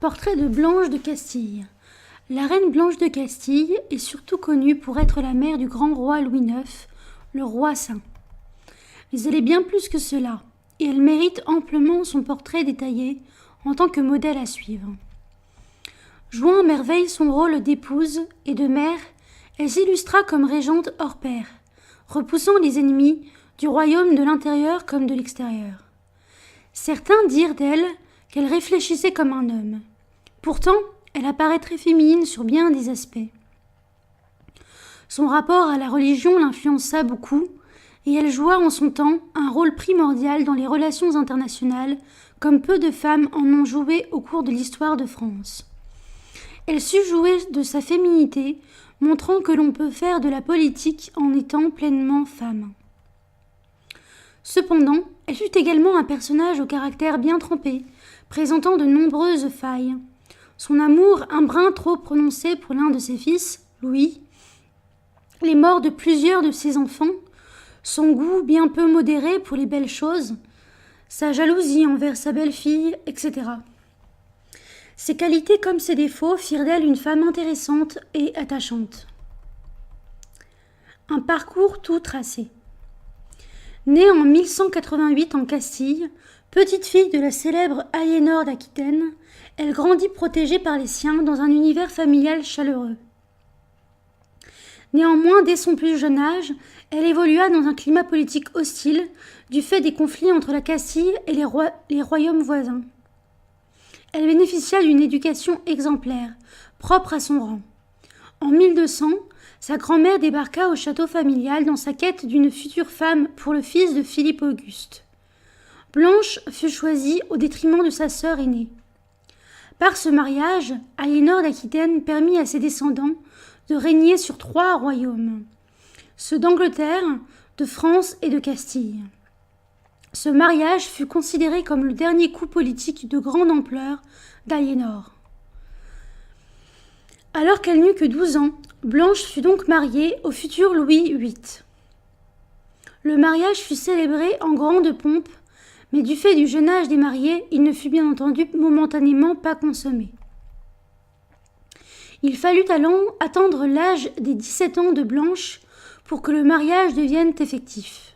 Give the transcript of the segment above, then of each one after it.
Portrait de Blanche de Castille. La reine Blanche de Castille est surtout connue pour être la mère du grand roi Louis IX, le roi saint. Mais elle est bien plus que cela, et elle mérite amplement son portrait détaillé en tant que modèle à suivre. Jouant à merveille son rôle d'épouse et de mère, elle s'illustra comme régente hors pair, repoussant les ennemis du royaume de l'intérieur comme de l'extérieur. Certains dirent d'elle qu'elle réfléchissait comme un homme. Pourtant, elle apparaît très féminine sur bien des aspects. Son rapport à la religion l'influença beaucoup, et elle joua en son temps un rôle primordial dans les relations internationales, comme peu de femmes en ont joué au cours de l'histoire de France. Elle sut jouer de sa féminité, montrant que l'on peut faire de la politique en étant pleinement femme. Cependant, elle fut également un personnage au caractère bien trempé, présentant de nombreuses failles. Son amour un brin trop prononcé pour l'un de ses fils, Louis, les morts de plusieurs de ses enfants, son goût bien peu modéré pour les belles choses, sa jalousie envers sa belle-fille, etc. Ses qualités comme ses défauts firent d'elle une femme intéressante et attachante. Un parcours tout tracé. Née en 1188 en Castille, petite fille de la célèbre Aliénor d'Aquitaine, elle grandit protégée par les siens dans un univers familial chaleureux. Néanmoins, dès son plus jeune âge, elle évolua dans un climat politique hostile du fait des conflits entre la Castille et les royaumes voisins. Elle bénéficia d'une éducation exemplaire, propre à son rang. En 1200, sa grand-mère débarqua au château familial dans sa quête d'une future femme pour le fils de Philippe Auguste. Blanche fut choisie au détriment de sa sœur aînée. Par ce mariage, Aliénor d'Aquitaine permit à ses descendants de régner sur 3 royaumes, ceux d'Angleterre, de France et de Castille. Ce mariage fut considéré comme le dernier coup politique de grande ampleur d'Aliénor. Alors qu'elle n'eut que 12 ans, Blanche fut donc mariée au futur Louis VIII. Le mariage fut célébré en grande pompe, mais du fait du jeune âge des mariés, il ne fut bien entendu momentanément pas consommé. Il fallut attendre l'âge des 17 ans de Blanche pour que le mariage devienne effectif.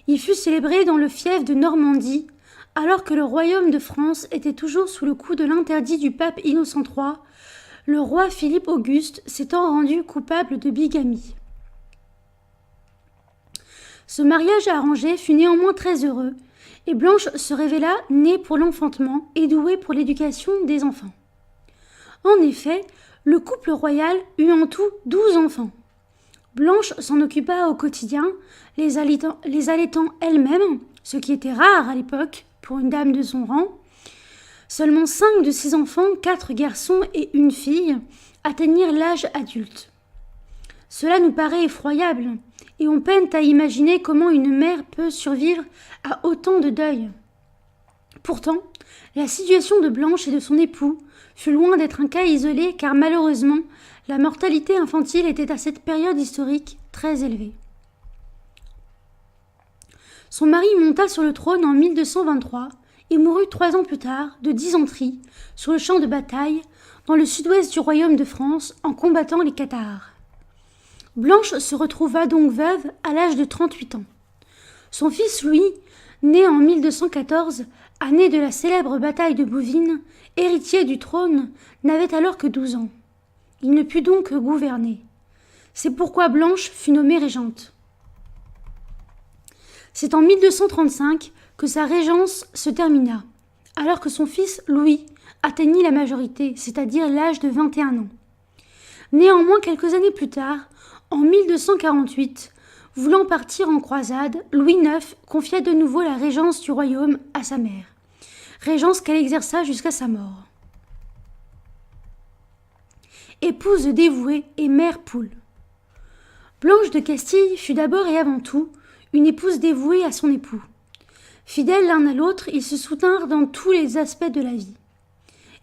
Il fut célébré dans le fief de Normandie, alors que le royaume de France était toujours sous le coup de l'interdit du pape Innocent III, le roi Philippe Auguste s'étant rendu coupable de bigamie. Ce mariage arrangé fut néanmoins très heureux, et Blanche se révéla née pour l'enfantement et douée pour l'éducation des enfants. En effet, le couple royal eut en tout 12 enfants. Blanche s'en occupa au quotidien, les allaitant elle-même, ce qui était rare à l'époque pour une dame de son rang. Seulement 5 de ses enfants, 4 garçons et une fille, atteignirent l'âge adulte. Cela nous paraît effroyable, et on peine à imaginer comment une mère peut survivre à autant de deuil. Pourtant, la situation de Blanche et de son époux fut loin d'être un cas isolé car malheureusement, la mortalité infantile était à cette période historique très élevée. Son mari monta sur le trône en 1223 et mourut 3 ans plus tard de dysenterie sur le champ de bataille dans le sud-ouest du royaume de France en combattant les cathares. Blanche se retrouva donc veuve à l'âge de 38 ans. Son fils Louis, né en 1214, année de la célèbre bataille de Bouvines, héritier du trône, n'avait alors que 12 ans. Il ne put donc gouverner. C'est pourquoi Blanche fut nommée régente. C'est en 1235 que sa régence se termina, alors que son fils Louis atteignit la majorité, c'est-à-dire l'âge de 21 ans. Néanmoins, quelques années plus tard, en 1248, voulant partir en croisade, Louis IX confia de nouveau la régence du royaume à sa mère, régence qu'elle exerça jusqu'à sa mort. Épouse dévouée et mère poule. Blanche de Castille fut d'abord et avant tout une épouse dévouée à son époux. Fidèles l'un à l'autre, ils se soutinrent dans tous les aspects de la vie.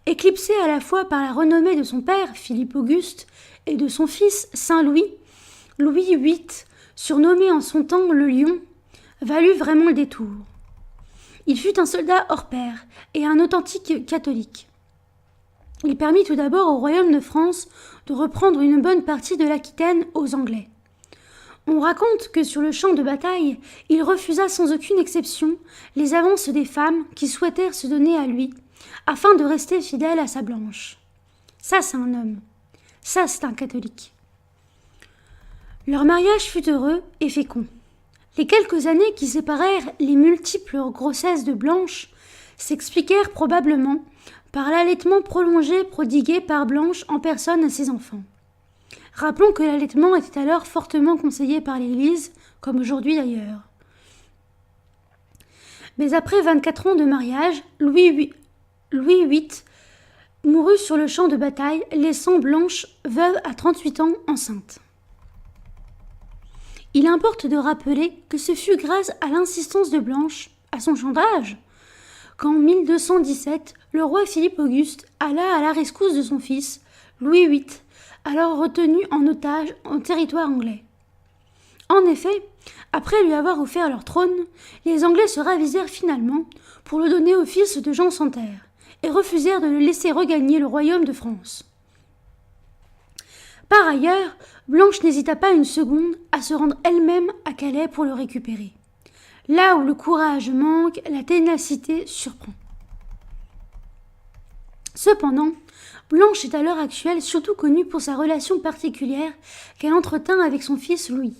Éclipsée à la fois par la renommée de son père, Philippe Auguste, et de son fils, Saint Louis, Louis VIII, surnommé en son temps le Lion, valut vraiment le détour. Il fut un soldat hors pair et un authentique catholique. Il permit tout d'abord au royaume de France de reprendre une bonne partie de l'Aquitaine aux Anglais. On raconte que sur le champ de bataille, il refusa sans aucune exception les avances des femmes qui souhaitèrent se donner à lui, afin de rester fidèle à sa Blanche. Ça, c'est un homme. Ça, c'est un catholique. Leur mariage fut heureux et fécond. Les quelques années qui séparèrent les multiples grossesses de Blanche s'expliquèrent probablement par l'allaitement prolongé prodigué par Blanche en personne à ses enfants. Rappelons que l'allaitement était alors fortement conseillé par l'Église, comme aujourd'hui d'ailleurs. Mais après 24 ans de mariage, Louis VIII mourut sur le champ de bataille, laissant Blanche, veuve à 38 ans, enceinte. Il importe de rappeler que ce fut grâce à l'insistance de Blanche, à son chantage, qu'en 1217, le roi Philippe Auguste alla à la rescousse de son fils, Louis VIII, alors retenu en otage en territoire anglais. En effet, après lui avoir offert leur trône, les Anglais se ravisèrent finalement pour le donner au fils de Jean sans Terre et refusèrent de le laisser regagner le royaume de France. Par ailleurs, Blanche n'hésita pas une seconde à se rendre elle-même à Calais pour le récupérer. Là où le courage manque, la ténacité surprend. Cependant, Blanche est à l'heure actuelle surtout connue pour sa relation particulière qu'elle entretint avec son fils Louis.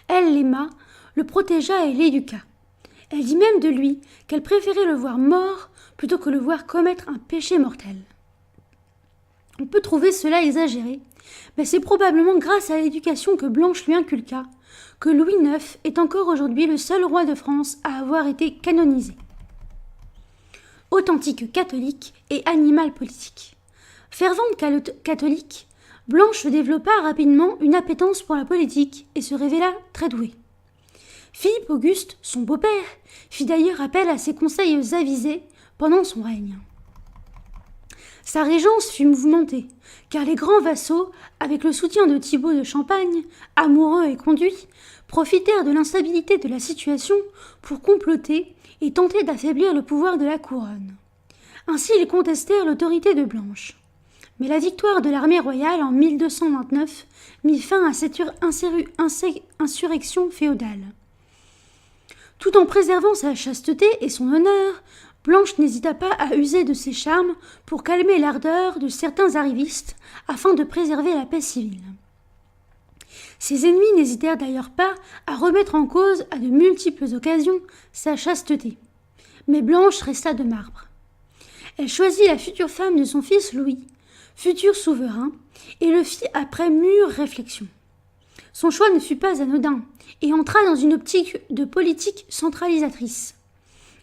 Elle l'aima, le protégea et l'éduqua. Elle dit même de lui qu'elle préférait le voir mort plutôt que le voir commettre un péché mortel. On peut trouver cela exagéré, mais c'est probablement grâce à l'éducation que Blanche lui inculqua que Louis IX est encore aujourd'hui le seul roi de France à avoir été canonisé. Authentique catholique et animal politique. Fervente catholique, Blanche développa rapidement une appétence pour la politique et se révéla très douée. Philippe Auguste, son beau-père, fit d'ailleurs appel à ses conseils avisés pendant son règne. Sa régence fut mouvementée, car les grands vassaux, avec le soutien de Thibaut de Champagne, amoureux et conduit, profitèrent de l'instabilité de la situation pour comploter et tenter d'affaiblir le pouvoir de la couronne. Ainsi, ils contestèrent l'autorité de Blanche. Mais la victoire de l'armée royale en 1229 mit fin à cette insurrection féodale. Tout en préservant sa chasteté et son honneur, Blanche n'hésita pas à user de ses charmes pour calmer l'ardeur de certains arrivistes afin de préserver la paix civile. Ses ennemis n'hésitèrent d'ailleurs pas à remettre en cause à de multiples occasions sa chasteté. Mais Blanche resta de marbre. Elle choisit la future femme de son fils Louis, futur souverain, et le fit après mûre réflexion. Son choix ne fut pas anodin et entra dans une optique de politique centralisatrice.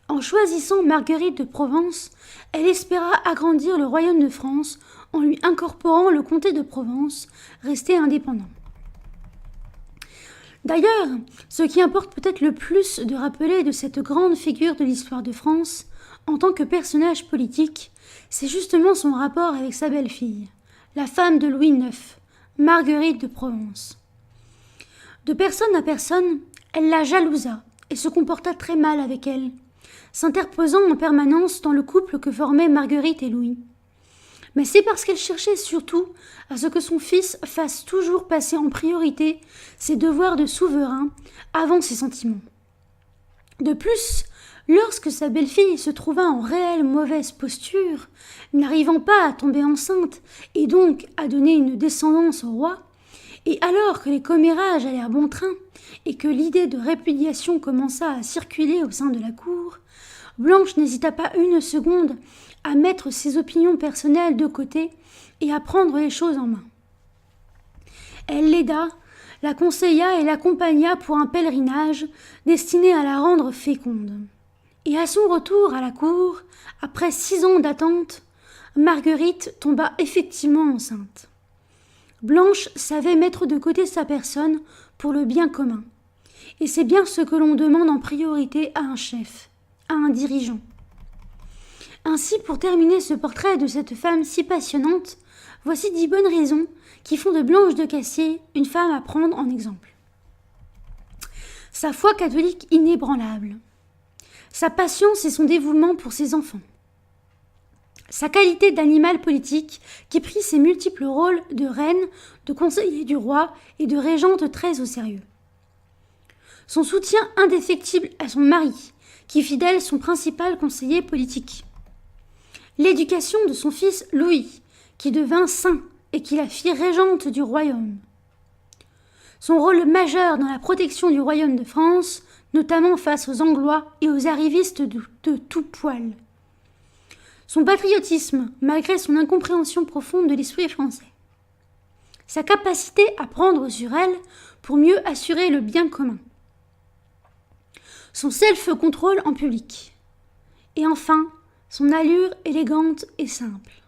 En choisissant Marguerite de Provence, elle espéra agrandir le royaume de France en lui incorporant le comté de Provence, resté indépendant. D'ailleurs, ce qui importe peut-être le plus de rappeler de cette grande figure de l'histoire de France, en tant que personnage politique, c'est justement son rapport avec sa belle-fille, la femme de Louis IX, Marguerite de Provence. De personne à personne, elle la jalousa et se comporta très mal avec elle, s'interposant en permanence dans le couple que formaient Marguerite et Louis. Mais c'est parce qu'elle cherchait surtout à ce que son fils fasse toujours passer en priorité ses devoirs de souverain avant ses sentiments. De plus, lorsque sa belle-fille se trouva en réelle mauvaise posture, n'arrivant pas à tomber enceinte et donc à donner une descendance au roi, et alors que les commérages allèrent bon train et que l'idée de répudiation commença à circuler au sein de la cour, Blanche n'hésita pas une seconde à mettre ses opinions personnelles de côté et à prendre les choses en main. Elle l'aida, la conseilla et l'accompagna pour un pèlerinage destiné à la rendre féconde. Et à son retour à la cour, après 6 ans d'attente, Marguerite tomba effectivement enceinte. Blanche savait mettre de côté sa personne pour le bien commun. Et c'est bien ce que l'on demande en priorité à un chef, à un dirigeant. Ainsi, pour terminer ce portrait de cette femme si passionnante, voici 10 bonnes raisons qui font de Blanche de Cassier une femme à prendre en exemple. Sa foi catholique inébranlable. Sa patience et son dévouement pour ses enfants. Sa qualité d'animal politique qui prit ses multiples rôles de reine, de conseiller du roi et de régente très au sérieux. Son soutien indéfectible à son mari, qui fit d'elle son principal conseiller politique. L'éducation de son fils Louis, qui devint saint et qui la fit régente du royaume. Son rôle majeur dans la protection du royaume de France, notamment face aux Anglois et aux arrivistes de tout poil. Son patriotisme, malgré son incompréhension profonde de l'esprit français. Sa capacité à prendre sur elle pour mieux assurer le bien commun. Son self-control en public. Et enfin, son allure élégante et simple.